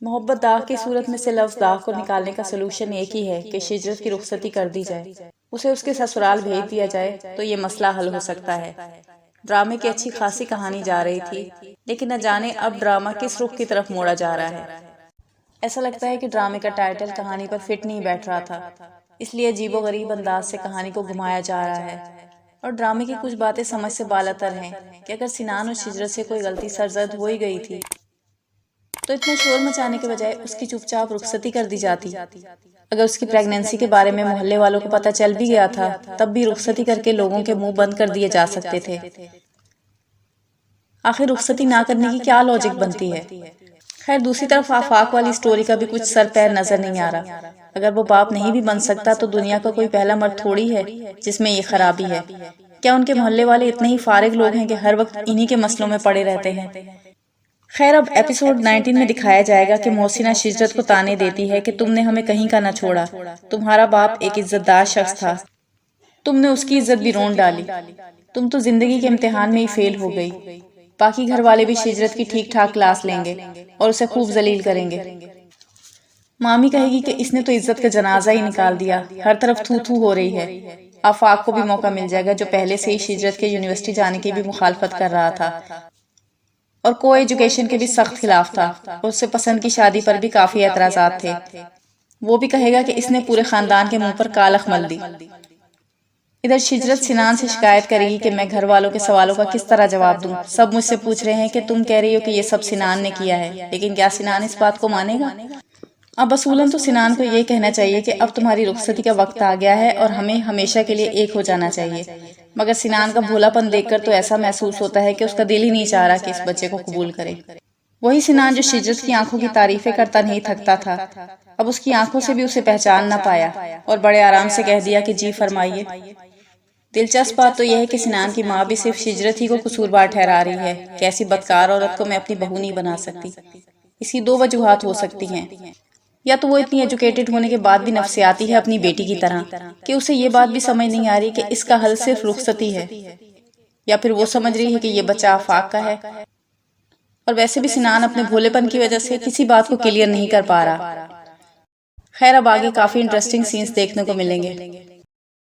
محبت داغ کی صورت میں سے لفظ داغ کو نکالنے کا سلوشن ایک ہی ہے کہ شجرت کی رخصتی کر دی جائے، اسے اس کے سسرال بھیج دیا جائے تو یہ مسئلہ حل ہو سکتا ہے۔ ڈرامے کی اچھی خاصی کہانی جا رہی تھی، لیکن نہ جانے اب ڈرامہ کس رخ کی طرف موڑا جا رہا ہے۔ ایسا لگتا ہے کہ ڈرامے کا ٹائٹل کہانی پر فٹ نہیں بیٹھ رہا تھا، اس لیے عجیب و غریب انداز سے کہانی کو گھمایا جا رہا ہے، اور ڈرامے کی کچھ باتیں سمجھ سے بالاتر ہیں کہ اگر سنان اور شجرت سے کوئی غلطی سرزد ہو ہی گئی تھی تو اتنا شور مچانے کے بجائے اس کی چپ چاپ رخصتی کر دی جاتی۔ اگر اس کی پریگننسی کے بارے میں محلے والوں کو پتہ چل بھی گیا تھا تب بھی رخصتی کر کے لوگوں کے منہ بند کر دیے جا سکتے تھے۔ آخر رخصتی نہ کرنے کی کیا لاجک بنتی ہے؟ خیر دوسری طرف آفاق والی سٹوری کا بھی کچھ سر پیر نظر نہیں آ رہا۔ اگر وہ باپ نہیں بھی بن سکتا تو دنیا کا کوئی پہلا مرد تھوڑی ہے جس میں یہ خرابی ہے۔ کیا ان کے محلے والے اتنے ہی فارغ لوگ ہیں کہ ہر وقت انہی کے مسئلوں میں پڑے رہتے ہیں؟ خیر اب ایپیسوڈ 19 میں دکھایا جائے گا کہ محسنہ شجرت کو طعنے دیتی ہے کہ تم نے ہمیں کہیں کا نہ چھوڑا، تمہارا باپ ایک عزت دار شخص تھا، تم نے اس کی عزت بھی رون ڈالی، تم تو زندگی کے امتحان میں ہی فیل ہو گئی۔ باقی گھر والے بھی شجرت کی ٹھیک ٹھاک کلاس لیں گے اور اسے خوب ذلیل کریں گے۔ مامی کہے گی کہ اس نے تو عزت کا جنازہ ہی نکال دیا، ہر طرف تھو تھو ہو رہی ہے۔ آفاق کو بھی موقع مل جائے گا جو پہلے سے ہی شجرت کے یونیورسٹی جانے کی بھی مخالفت کر رہا تھا اور کو ایجوکیشن کے بھی سخت خلاف تھا، اور اس سے پسند کی شادی پر بھی کافی اعتراضات تھے۔ وہ بھی کہے گا کہ اس نے پورے خاندان کے منہ پر کالخ مل دی۔ ادھر شجرت سنان سے شکایت کرے گی کہ میں گھر والوں کے سوالوں کا کس طرح جواب دوں، سب مجھ سے پوچھ رہے ہیں کہ تم کہہ رہی ہو کہ یہ سب سنان نے کیا ہے، لیکن کیا سنان اس بات کو مانے گا؟ اب اصولاً تو سنان کو یہ کہنا چاہیے کہ اب تمہاری رخصتی کا وقت آ گیا ہے اور ہمیں ہمیشہ کے لیے ایک ہو جانا چاہیے، مگر سنان کا بھولا پن دیکھ کر تو ایسا محسوس ہوتا ہے کہ اس کا دل ہی نہیں چاہ رہا کہ اس بچے کو قبول کرے۔ وہی سنان جو شجرت کی آنکھوں کی تعریفیں کرتا نہیں تھکتا تھا، اب اس کی آنکھوں سے بھی اسے پہچان نہ پایا اور بڑے آرام سے کہہ دیا کہ جی فرمائیے۔ دلچسپ بات تو یہ ہے کہ سنان کی ماں بھی صرف شجرت ہی کو قصوروار ٹھہرا رہی ہے کہ ایسی بدکار عورت کو میں اپنی بہو نہیں بنا سکتی۔ اس کی دو وجوہات ہو سکتی ہیں، یا تو وہ اتنی ایجوکیٹڈ ہونے کے بعد بھی نفسیاتی ہے اپنی بیٹی کی طرح کہ اسے یہ بات بھی سمجھ نہیں آ رہی کہ اس کا حل صرف رخصتی ہے، یا پھر وہ سمجھ رہی ہے کہ یہ بچہ آفاق کا ہے، اور ویسے بھی سنان اپنے بھولے پن کی وجہ سے کسی بات کو کلیئر نہیں کر پا رہا۔ خیر اب آگے کافی انٹرسٹنگ سینز دیکھنے کو ملیں گے۔